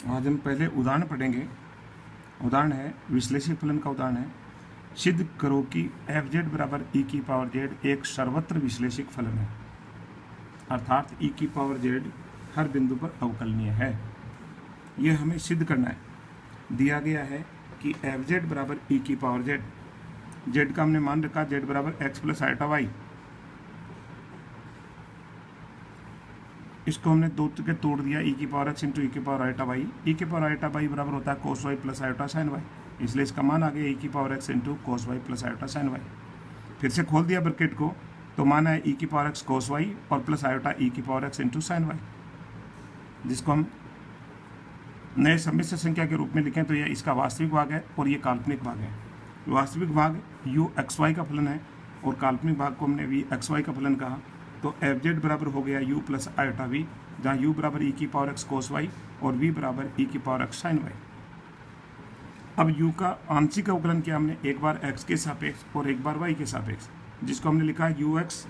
आज हम पहले उदाहरण पढ़ेंगे। उदाहरण है विश्लेषित फलन का उदाहरण है। सिद्ध करो कि एफ जेड बराबर ई की पावर जेड एक सर्वत्र विश्लेषिक फलन है, अर्थात ई की पावर जेड हर बिंदु पर अवकलनीय है। यह हमें सिद्ध करना है। दिया गया है कि एफ जेड बराबर ई की पावर जेड, जेड का हमने मान रखा जेड बराबर एक्स प्लस आइटा वाई। इसको हमने दो के तोड़ दिया, ई की पावर एक्स इंटू ई की पावर आइटा वाई। ई की पावर आइटा वाई बराबर होता है cos y plus iota sine Y, इसलिए इसका मान आ गया ई की power x into cos y plus iota sine y. फिर से खोल दिया ब्रैकेट को, तो मान है ई की पावर एक्स कोस वाई और प्लस आइटा ई की power x into sine y, जिसको हम नए सम्मिश्र संख्या के रूप में लिखें तो यह इसका वास्तविक भाग है और ये काल्पनिक भाग है। वास्तविक भाग यू एक्स वाई का फलन है और काल्पनिक भाग को हमने वी एक्स वाई का फलन कहा। तो एफ जेड बराबर हो गया यू प्लस आइटा वी, जहाँ यू बराबर ई की पावर एक्स कोस वाई और वी बराबर ई की पावर एक्स साइन वाई। अब यू का आंशिक अवकलन किया हमने, एक बार एक्स के सापेक्ष और एक बार वाई के सापेक्ष, जिसको हमने लिखा u x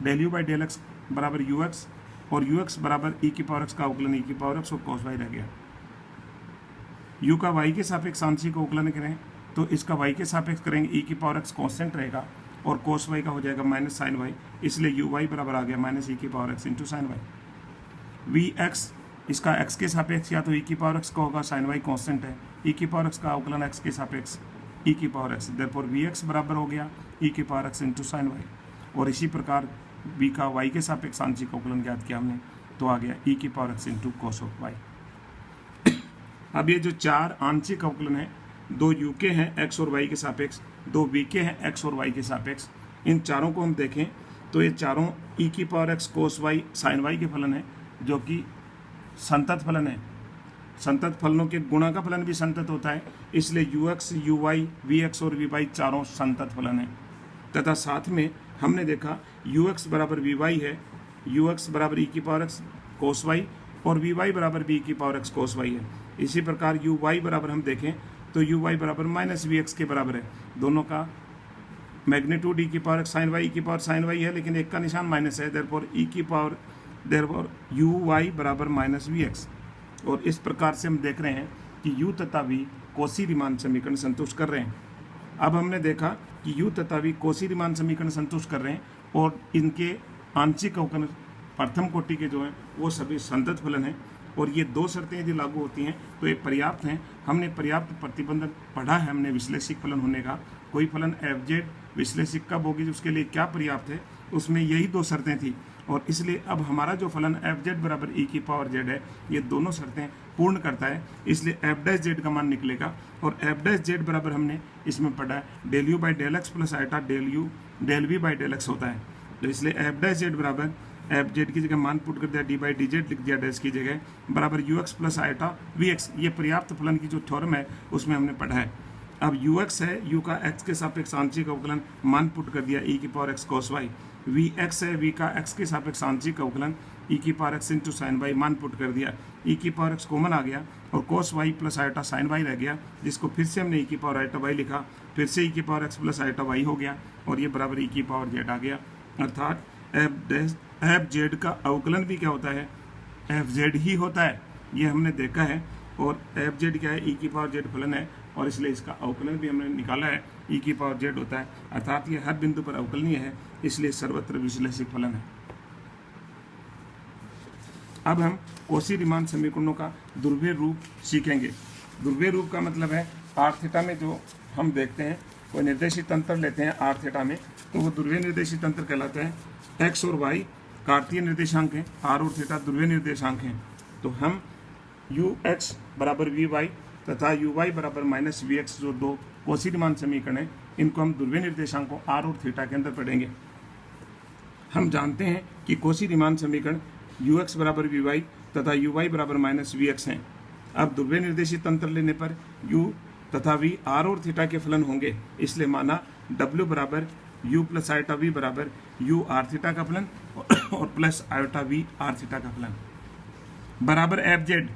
del you by del x बराबर यू एक्स और यू एक्स बराबर ई की पावर एक्स का अवकलन ई की पावर एक्स और कोस वाई रह गया। यू का वाई के सापेक्ष आंशिक अवकलन करें तो इसका वाई के सापेक्ष करेंगे, ई की पावर एक्स कॉन्स्टेंट रहेगा और कोस वाई का हो जाएगा माइनस साइन वाई, इसलिए यू वाई बराबर आ गया माइनस ई की power x into sine Y. V X इसका एक्स के सापेक्ष या तो ई की पावर एक्स का होगा, साइन वाई कॉन्स्टेंट है, ई की पावर एक्स का अवकलन एक्स के सापेक्ष ई की power X, therefore V X बराबर हो गया ई की power x into sine Y. और इसी प्रकार वी का वाई के सापेक्ष आंशिक अवकलन ज्ञात किया हमने, तो आ गया ई की power x into cos of Y. अब ये जो चार आंशिक अवकलन है, दो यू के हैं एक्स और वाई के सापेक्ष, दो वी के हैं एक्स और वाई के सापेक्ष, इन चारों को हम देखें तो ये चारों ई की power x cos Y sign Y के फलन है, जो कि संतत फलन है। संतत फलनों के गुणा का फलन भी संतत होता है, इसलिए U X U Y V X और वी वाई चारों संतत फलन है। तथा साथ में हमने देखा यू एक्स बराबर वी वाई है, यू एक्स बराबर ई की पावर एक्स कोस वाई और वी वाई बराबर वी की पावर एक्स कोस वाई है। इसी प्रकार यू वाई बराबर हम देखें तो यू वाई बराबर माइनस वी एक्स के बराबर है। दोनों का मैग्नीट्यूड ई की पावर एक्स साइन वाई ई की पावर साइन वाई है, लेकिन एक का निशान माइनस है, देयरफॉर ई की पावर देयरफॉर यू वाई बराबर माइनस वी एक्स। और इस प्रकार से हम देख रहे हैं कि यू तथा वी कोशी रीमान समीकरण संतुष्ट कर रहे हैं। अब हमने देखा कि यू तथा वी कोशी रीमान समीकरण संतुष्ट कर रहे हैं और इनके आंशिक अवकलन प्रथम कोटि के जो हैं वो सभी संतत फलन हैं, और ये दो शर्तें यदि लागू होती हैं तो ये पर्याप्त हैं। हमने पर्याप्त प्रतिबंधक पढ़ा है हमने विश्लेषिक फलन होने का। कोई फलन एफ जेड विश्लेषिक कब होगी, उसके लिए क्या पर्याप्त है, उसमें यही दो शर्तें थी। और इसलिए अब हमारा जो फलन एफ जेड बराबर ई की पावर जेड है, ये दोनों शर्तें पूर्ण करता है, इसलिए एफ डैश जेड का मान निकलेगा। और एफ डैश जेड बराबर हमने इसमें पढ़ा है del you by del X plus iota del U del we by del X होता है। तो इसलिए एफ डैश जेड बराबर एफ जेड की जगह मान पुट कर दिया, डी बाई डी जेड लिख दिया डैश की जगह, बराबर you X plus iota V X. ये पर्याप्त फलन की जो थ्योरम है उसमें हमने पढ़ा है। अब यू एक्स है, यू का एक्स के सापेक्ष आंशिक अवकलन मान पुट कर दिया ई की power x cos Y. V X है, वी का एक्स के सापेक्ष आंशिक अवकलन ई की power x into sine Y मान पुट कर दिया, ई की पावर एक्स कॉमन आ गया और cos y plus iota sine y रह गया, जिसको फिर से हमने ई की पावर आइटा वाई लिखा, फिर से ई की power X plus iota Y हो गया और ये बराबर ई की पावर जेड आ गया। अर्थात एफ जेड का अवकलन भी क्या होता है, एफ जेड ही होता है, ये हमने देखा है। और एफ जेड क्या है, ई की पावर जेड फलन है, और इसलिए इसका अवकलन भी हमने निकाला है, ई की पावर जेड होता है, अर्थात ये हर बिंदु पर अवकलनीय है, इसलिए सर्वत्र विश्लेषिक फलन है। अब हम कोशी रीमान समीकरणों का ध्रुवीय रूप सीखेंगे। ध्रुवीय रूप का मतलब है आर थीटा में जो हम देखते हैं, कोई निर्देशित तंत्र लेते हैं आर थीटा में, तो वो ध्रुवीय निर्देशित तंत्र कहलाते हैं। एक्स और वाई कार्तीय निर्देशांक हैं, आर और थीटा ध्रुवीय निर्देशांक हैं। तो हम यू एक्स बराबर वी वाई तथा यू वाई बराबर माइनस वी एक्स जो दो कोशी रीमान समीकरण है, इनको हम ध्रुवीय निर्देशांकों आर और थीटा के अंदर पढ़ेंगे। हम जानते हैं कि कोशी रीमान समीकरण यू एक्स बराबर वी वाई तथा यू वाई बराबर माइनस वी एक्स हैं। अब ध्रुवीय निर्देशित तंत्र लेने पर यू तथा वी आर और थीटा के फलन होंगे, इसलिए माना डब्ल्यू बराबर यू प्लस आयोटा वी बराबर यू आर थीटा का फलन और plus iota V R theta का फलन बराबर एफ जेड।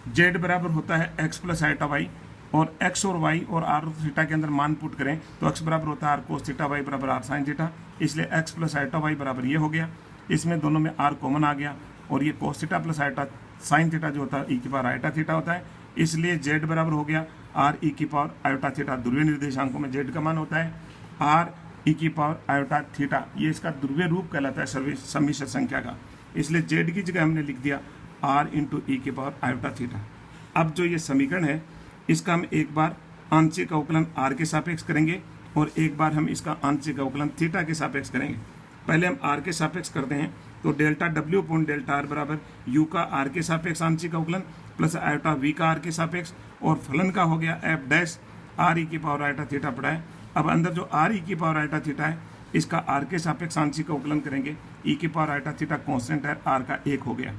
जेड बराबर होता है एक्स प्लस आयोटा वाई, और एक्स और वाई और आर थीटा के अंदर मान पुट करें तो एक्स बराबर होता है आर कोस थीटा, वाई बराबर आर साइन थीटा, इसलिए एक्स प्लस आयोटा वाई बराबर ये हो गया। इसमें दोनों में आर कॉमन आ गया, और ये cos theta plus iota sine theta जो होता है ई की पावर आयोटा थीटा होता है, इसलिए जेड बराबर हो गया आर ई की पावर आयोटा थीटा। ध्रुवीय निर्देशांकों में जेड का मान होता है आर ई की पावर आयोटा थीटा, ये इसका ध्रुवीय रूप कहलाता है सम्मिश्र संख्या का, इसलिए जेड की जगह हमने लिख दिया आर इंटू ई की पावर आयोटा थीटा। अब जो ये समीकरण है इसका हम एक बार आंशिक अवकलन आर के सापेक्ष करेंगे और एक बार हम इसका आंशिक अवकलन थीटा के सापेक्ष करेंगे। पहले हम आर के सापेक्ष करते हैं तो delta W upon delta are बराबर यू का आर के सापेक्ष आंशिक अवकलन प्लस आयोटा वी का आर के सापेक्ष, और फलन का हो गया एफ डैश आर ई की पावर आयोटा थीटा पड़ा है। अब अंदर जो आर ई की पावर आयोटा थीटा है इसका आर के सापेक्ष आंशिक अवकलन करेंगे, ई की पावर आयोटा थीटा कांस्टेंट है, आर का 1 हो गया।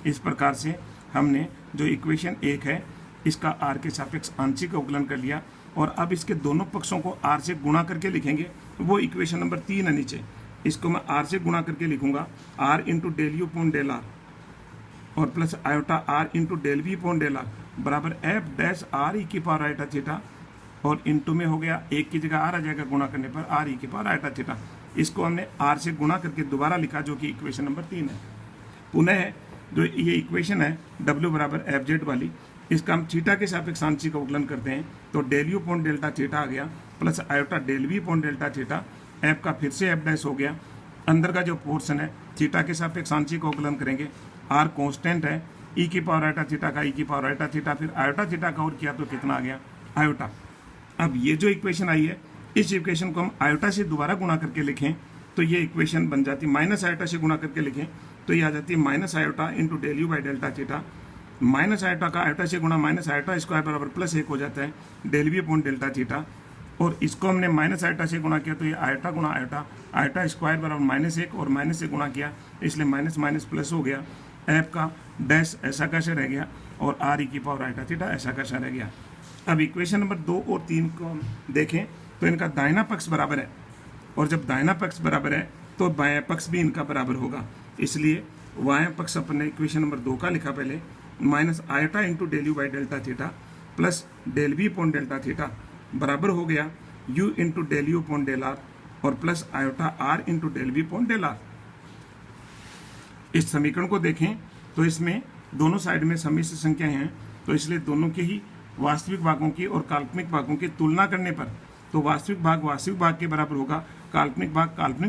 इस प्रकार से हमने जो इक्वेशन 1 है इसका आर के सापेक्ष आंशिक अवकलन कर लिया, और अब इसके दोनों पक्षों को आर से गुणा करके लिखेंगे, वो इक्वेशन नंबर 3 है नीचे, इसको मैं आर से गुणा करके लिखूंगा r into del u upon del r और plus iota r into del we upon del r बराबर एफ डैश आर ई की पावर आयोटा थीटा, और इंटू में हो गया 1 की जगह आर आ जाएगा गुणा करने पर आर ई की पावर आयोटा थीटा। इसको हमने आर से गुणा करके दोबारा लिखा जो कि इक्वेशन नंबर 3 है। पुनः जो ये इक्वेशन है डब्ल्यू बराबर एफ जेड वाली, इसका हम थीटा के सापेक्ष आंशिक अवकलन करते हैं तो del u upon delta theta आ गया plus iota del we upon delta theta, f का फिर से एफ डैश हो गया, अंदर का जो पोर्शन है थीटा के सापेक्ष आंशिक अवकलन करेंगे, आर कांस्टेंट है, ई की पावर आयोटा थीटा का ई की पावर आयोटा थीटा, फिर आयोटा थीटा का और किया तो कितना आ गया आयोटा। अब ये जो इक्वेशन आई है इस इक्वेशन को हम आयोटा से दोबारा गुणा करके लिखें तो ये इक्वेशन बन जाती है, माइनस आयोटा से गुणा करके लिखें तो ये आ जाती है minus iota into del you by delta theta, minus iota का आयोटा से गुणा माइनस आयोटा स्क्वायर बराबर प्लस 1 हो जाता है del we upon delta theta, और इसको हमने माइनस आयोटा से गुणा किया तो ये आयोटा गुणा आयोटा, आयोटा स्क्वायर बराबर -1 और माइनस से गुणा किया इसलिए माइनस माइनस प्लस हो गया, एफ का डैश ऐसा कैसे रह गया और आर ई की पावर आयोटा थीटा ऐसा कैसा रह गया। अब इक्वेशन नंबर 2 और 3 को हम देखें तो इनका दाहिना पक्ष बराबर है, और जब दाहिना पक्ष बराबर है तो बायां पक्ष भी इनका बराबर होगा, इसलिए बायां पक्ष अपने इक्वेशन नंबर 2 का लिखा पहले minus iota into del you by delta theta plus del we upon delta theta बराबर हो गया u into del u upon del r और plus iota r into del we upon del r. इस समीकरण को देखें तो इसमें दोनों साइड में सम्मिश्र संख्याएं हैं, तो इसलिए दोनों के ही वास्तविक भागों की और काल्पनिक भागों की तुलना करने पर तो वास्तविक भाग के बराबर होगा, काल्पनिक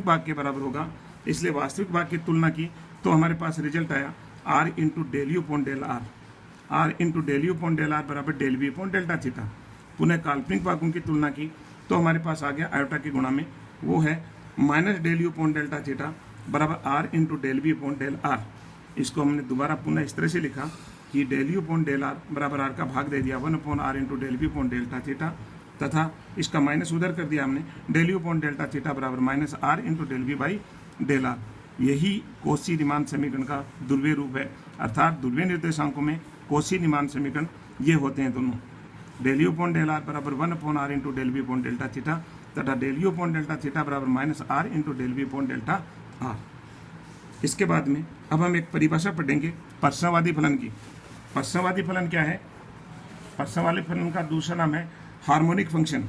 भाग के बराबर होगा, इसलिए वास्तविक भाग की तुलना की तो हमारे पास रिजल्ट आया r into del u upon del r into del u upon del r बराबर del we upon delta theta. पुनः काल्पनिक भागों की तुलना की तो हमारे पास आ गया आयोटा के गुणा में, वो है minus del u upon delta theta बराबर r into del we upon del r. इसको हमने दोबारा पुनः इस तरह से लिखा कि del u upon del r बराबर आर का भाग दे दिया 1 upon r into del we upon delta theta, तथा इसका माइनस उधर कर दिया हमने del u upon delta theta बराबर minus r into del we by del r. यही कौशी रीमान समीकरण का ध्रुवीय रूप है, अर्थात ध्रुवीय निर्देशांकों में कौशी रीमान समीकरण ये होते हैं दोनों, del u upon del r बराबर 1 upon r into del we upon delta theta तथा del u upon delta theta बराबर minus r into del we upon delta r. इसके बाद में अब हम एक परिभाषा पढ़ेंगे प्रश्नवादी फलन की। प्रश्नवादी फलन क्या है? प्रश्नवादी फलन का दूसरा नाम है हार्मोनिक फंक्शन।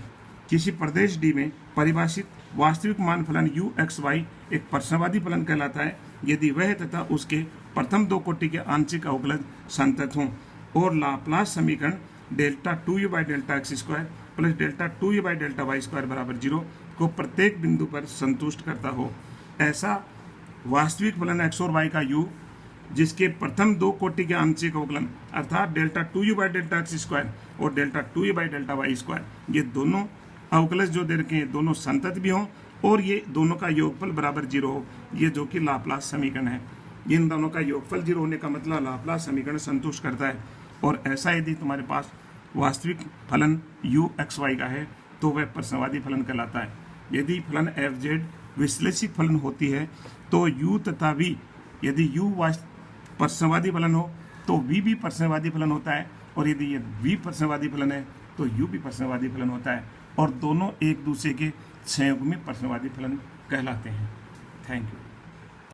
किसी प्रदेश डी में परिभाषित वास्तविक मान फलन u x y एक प्रश्नवादी फलन कहलाता है यदि वह तथा उसके प्रथम 2 कोटि के आंशिक अवकलज संतत हों और लाप्लास समीकरण delta 2u by delta x square plus delta 2u by delta Y square बराबर 0 को प्रत्येक बिंदु पर संतुष्ट करता हो। ऐसा वास्तविक फलन x और y का u जिसके प्रथम 2 कोटि के आंशिक अवकलन अर्थात delta 2u by delta x square और delta 2u by delta Y square, ये दोनों अवकलज जो दे रखे हैं दोनों संतत भी हों और ये दोनों का योगफल बराबर 0 हो, ये जो कि लाप्लास समीकरण है। इन दोनों का योगफल 0 होने का मतलब लाप्लास समीकरण संतुष्ट करता है। और ऐसा यदि तुम्हारे पास वास्तविक फलन u x y का है तो वह प्रश्नवादी फलन कहलाता है। यदि फलन f z विश्लेषिक फलन होती है तो u तथा v, यदि u प्रश्नवादी फलन हो तो v भी प्रश्नवादी फलन होता है, और यदि ये v प्रश्नवादी फलन है तो u भी प्रश्नवादी फलन होता है, और दोनों एक दूसरे के संयोग में प्रश्नवादी फलन कहलाते हैं। Thank you.